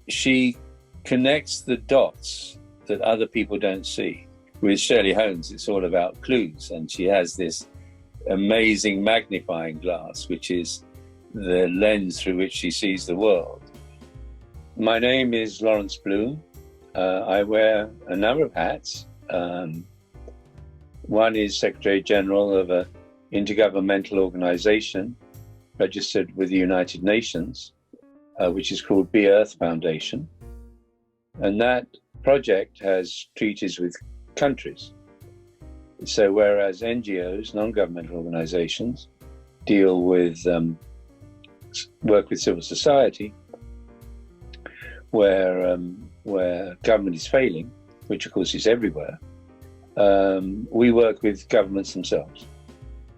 she connects the dots that other people don't see. With Shirley Holmes, it's all about clues, and she has this amazing magnifying glass, which is the lens through which she sees the world. My name is Lawrence Bloom. I wear a number of hats. One is Secretary General of an intergovernmental organization registered with the United Nations, which is called Be Earth Foundation. And that project has treaties with countries. So whereas NGOs, non-governmental organizations, deal with work with civil society, where government is failing, which of course is everywhere, we work with governments themselves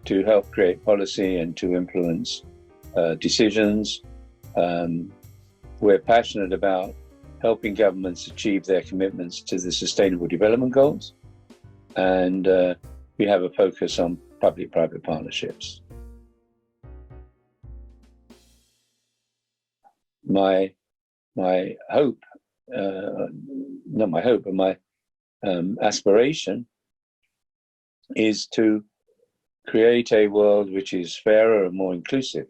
to help create policy and to influence decisions. We're passionate about helping governments achieve their commitments to the Sustainable Development Goals, and we have a focus on public-private partnerships. My hope, not my hope, but my aspiration is to create a world which is fairer and more inclusive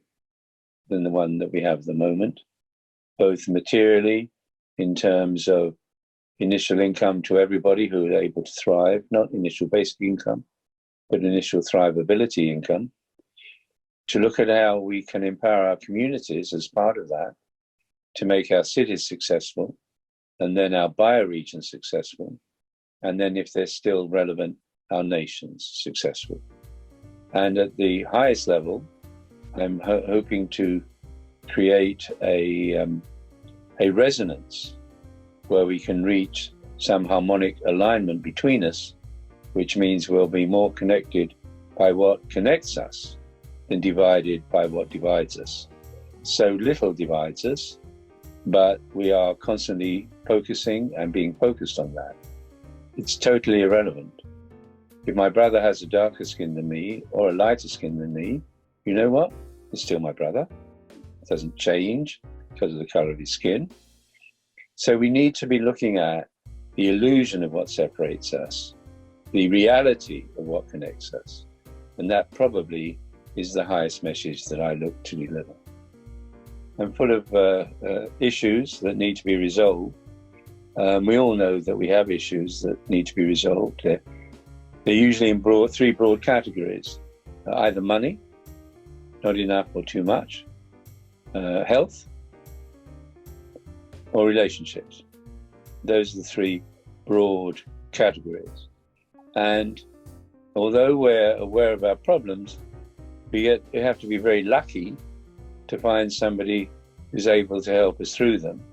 than the one that we have at the moment, both materially, in terms of initial income to everybody who are able to thrive, not initial basic income, but initial thrivability income, to look at how we can empower our communities as part of that, to make our cities successful, and then our bioregions successful, and then, if they're still relevant, our nations successful. And at the highest level, I'm hoping to create a resonance where we can reach some harmonic alignment between us, which means we'll be more connected by what connects us than divided by what divides us. So little divides us, but we are constantly focusing and being focused on that. It's totally irrelevant. If my brother has a darker skin than me or a lighter skin than me, you know what? He's still my brother. It doesn't change because of the color of his skin. So we need to be looking at the illusion of what separates us, the reality of what connects us. And that probably is the highest message that I look to deliver. I'm full of issues that need to be resolved. We all know that we have issues that need to be resolved. They're usually in three broad categories: either money, not enough or too much, health, or relationships. Those are the three broad categories. And although we're aware of our problems, we have to be very lucky to find somebody who's able to help us through them.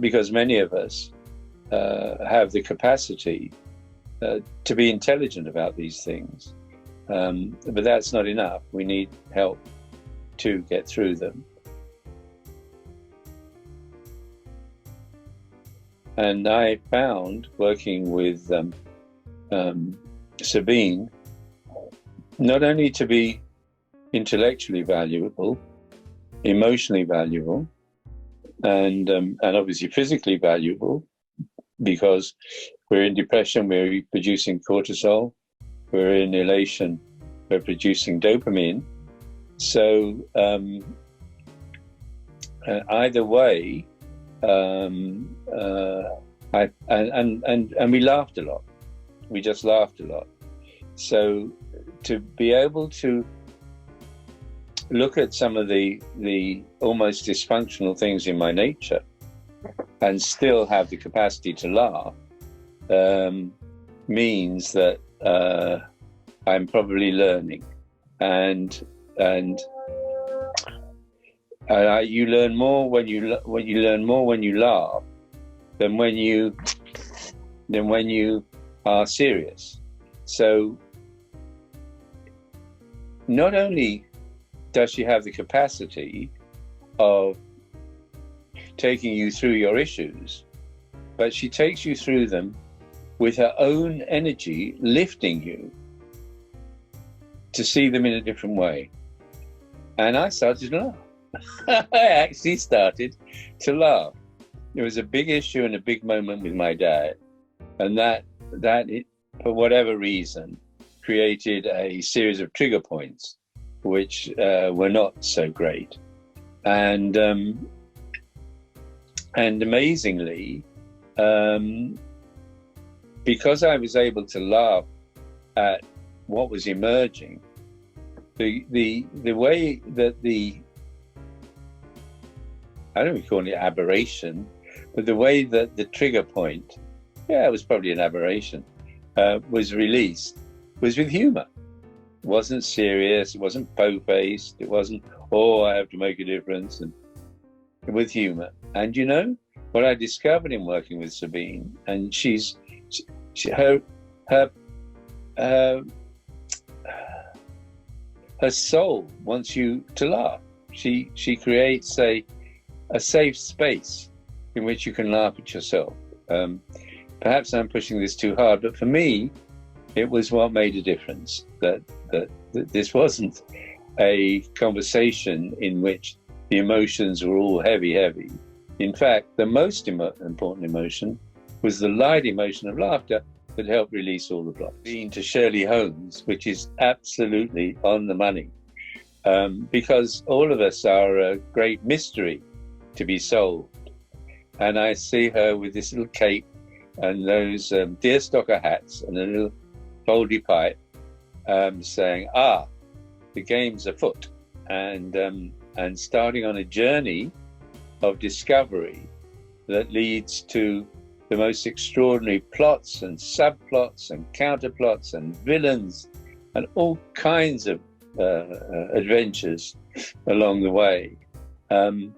Because many of us have the capacity to be intelligent about these things. But that's not enough. We need help to get through them. And I found, working with Sabine, not only to be intellectually valuable, emotionally valuable, and obviously physically valuable, because we're in depression, we're producing cortisol, we're in elation, we're producing dopamine. So either way, and we laughed a lot. We just laughed a lot. So to be able to look at some of the almost dysfunctional things in my nature and still have the capacity to laugh means that I'm probably learning, and you learn more when you laugh than when you are serious. So not only does she have the capacity of taking you through your issues, but she takes you through them with her own energy, lifting you to see them in a different way. And I started to laugh. I actually started to laugh. It was a big issue and a big moment with my dad, and that it, for whatever reason, created a series of trigger points, which were not so great, and amazingly, because I was able to laugh at what was emerging, the way that I don't even call it aberration, but the way that the trigger point, it was probably an aberration, was released was with humor. It wasn't serious, it wasn't po-faced, it wasn't, oh, I have to make a difference, and with humor. And you know, what I discovered in working with Sabine, and her soul wants you to laugh. She creates a safe space in which you can laugh at yourself. Perhaps I'm pushing this too hard, but for me, it was what made a difference. That this wasn't a conversation in which the emotions were all heavy. In fact, the most important emotion was the light emotion of laughter that helped release all the blocks. Being to Shirley Holmes, which is absolutely on the money, because all of us are a great mystery to be solved. And I see her with this little cape and those deerstalker hats and a little foldy pipe, saying, the game's afoot, and starting on a journey of discovery that leads to the most extraordinary plots and subplots and counterplots and villains and all kinds of adventures along the way. And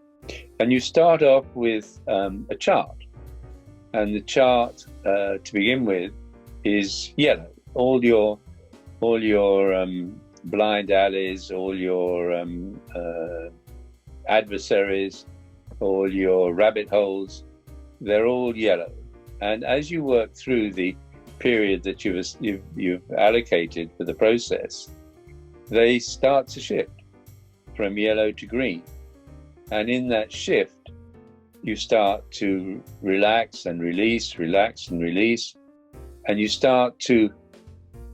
you start off with a chart, and the chart to begin with is yellow. All your blind alleys, all your adversaries, all your rabbit holes, they're all yellow. And as you work through the period that you've allocated for the process, they start to shift from yellow to green. And in that shift, you start to relax and release, and you start to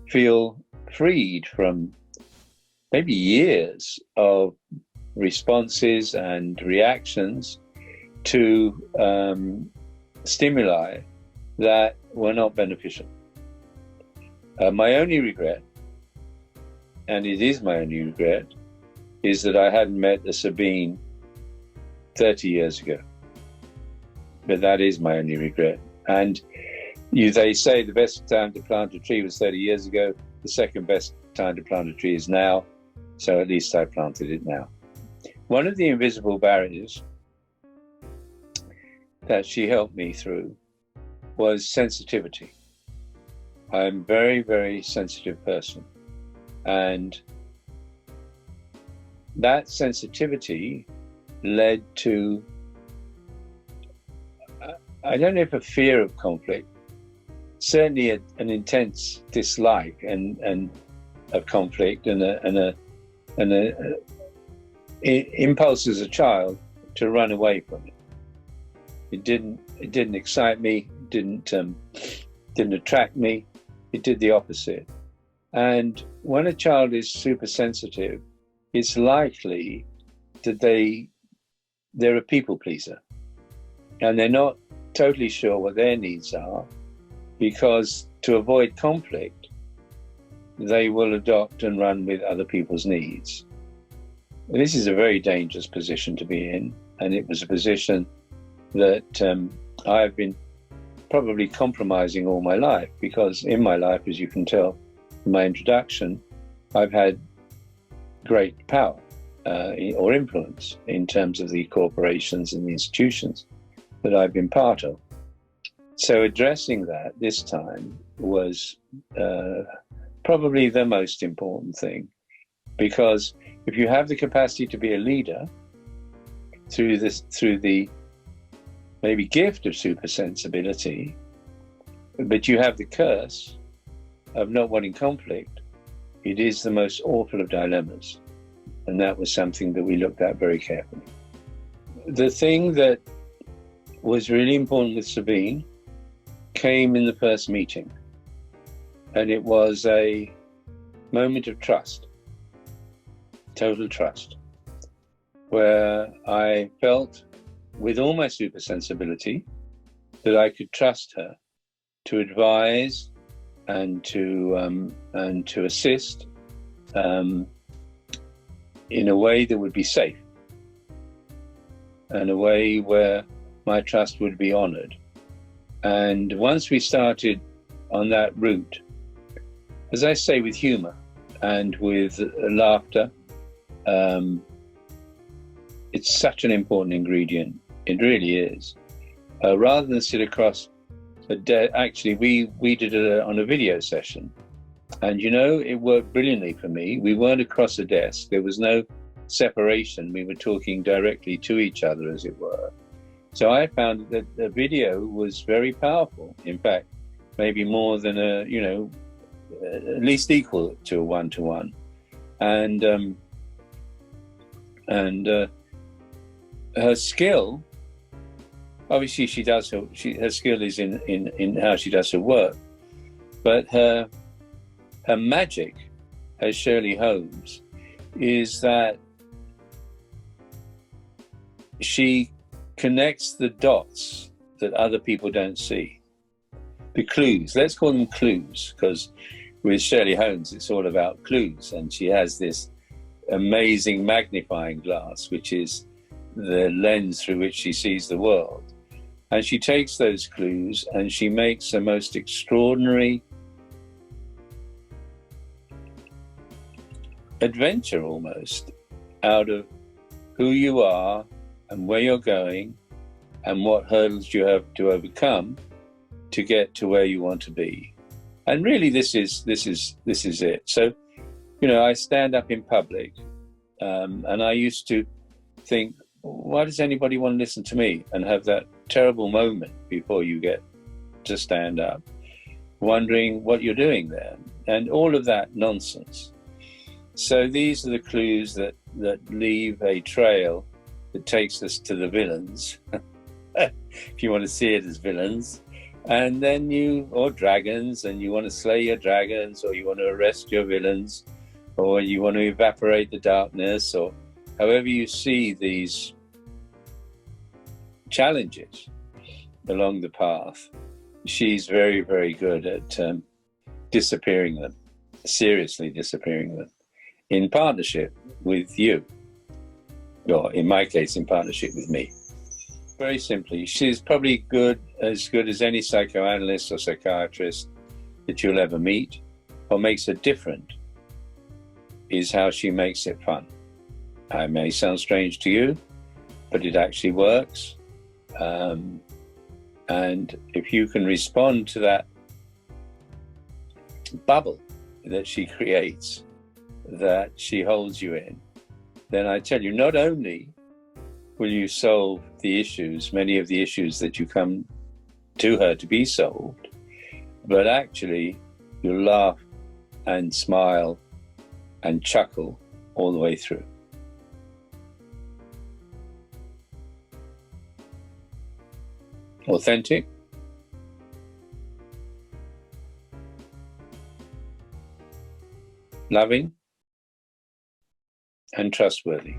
feel freed from maybe years of responses and reactions to stimuli that were not beneficial. My only regret, and it is my only regret, is that I hadn't met a Sabine 30 years ago. But that is my only regret. And they say the best time to plant a tree was 30 years ago. The second best time to plant a tree is now. So at least I planted it now. One of the invisible barriers that she helped me through was sensitivity. I'm a very, very sensitive person. And that sensitivity led to, I don't know if a fear of conflict, certainly an intense dislike and of conflict, and an impulse as a child to run away from it. It didn't excite me, didn't attract me. It did the opposite. And when a child is super sensitive, it's likely that they're a people pleaser, and they're not totally sure what their needs are, because to avoid conflict, they will adopt and run with other people's needs. This is a very dangerous position to be in, and it was a position that I've been probably compromising all my life, because in my life, as you can tell from my introduction, I've had great power or influence in terms of the corporations and the institutions that I've been part of. So addressing that this time was probably the most important thing, because if you have the capacity to be a leader through the maybe gift of supersensibility, but you have the curse of not wanting conflict, it is the most awful of dilemmas. And that was something that we looked at very carefully. The thing that was really important with Sabine came in the first meeting. And it was a moment of trust, total trust, where I felt with all my super sensibility that I could trust her to advise and to assist in a way that would be safe, and a way where my trust would be honored. And once we started on that route, as I say, with humor and with laughter, it's such an important ingredient. It really is. Rather than sit across actually, we did it on a video session. And you know, it worked brilliantly for me. We weren't across a desk. There was no separation. We were talking directly to each other, as it were. So I found that the video was very powerful. In fact, maybe more than at least equal to a one-to-one. And her skill, obviously her skill is in how she does her work, but her magic as Shirley Holmes is that she connects the dots that other people don't see. The clues, let's call them clues, because with Shirley Holmes, it's all about clues. And she has this amazing magnifying glass, which is the lens through which she sees the world. And she takes those clues and she makes the most extraordinary adventure almost out of who you are and where you're going and what hurdles you have to overcome to get to where you want to be. And really this is it. So, you know, I stand up in public and I used to think, why does anybody want to listen to me? And have that terrible moment before you get to stand up, wondering what you're doing there, and all of that nonsense. So these are the clues that leave a trail that takes us to the villains, if you want to see it as villains, and then or dragons, and you want to slay your dragons, or you want to arrest your villains, or you want to evaporate the darkness, or however you see these challenges along the path. She's very, very good at disappearing them, seriously disappearing them, in partnership with you, or in my case, in partnership with me. Very simply, she's probably as good as any psychoanalyst or psychiatrist that you'll ever meet. What makes her different is how she makes it fun. It may sound strange to you, but it actually works. And if you can respond to that bubble that she creates, that she holds you in, then I tell you, not only will you solve the issues, many of the issues that you come to her to be solved, but actually you'll laugh and smile and chuckle all the way through. Authentic, loving, and trustworthy.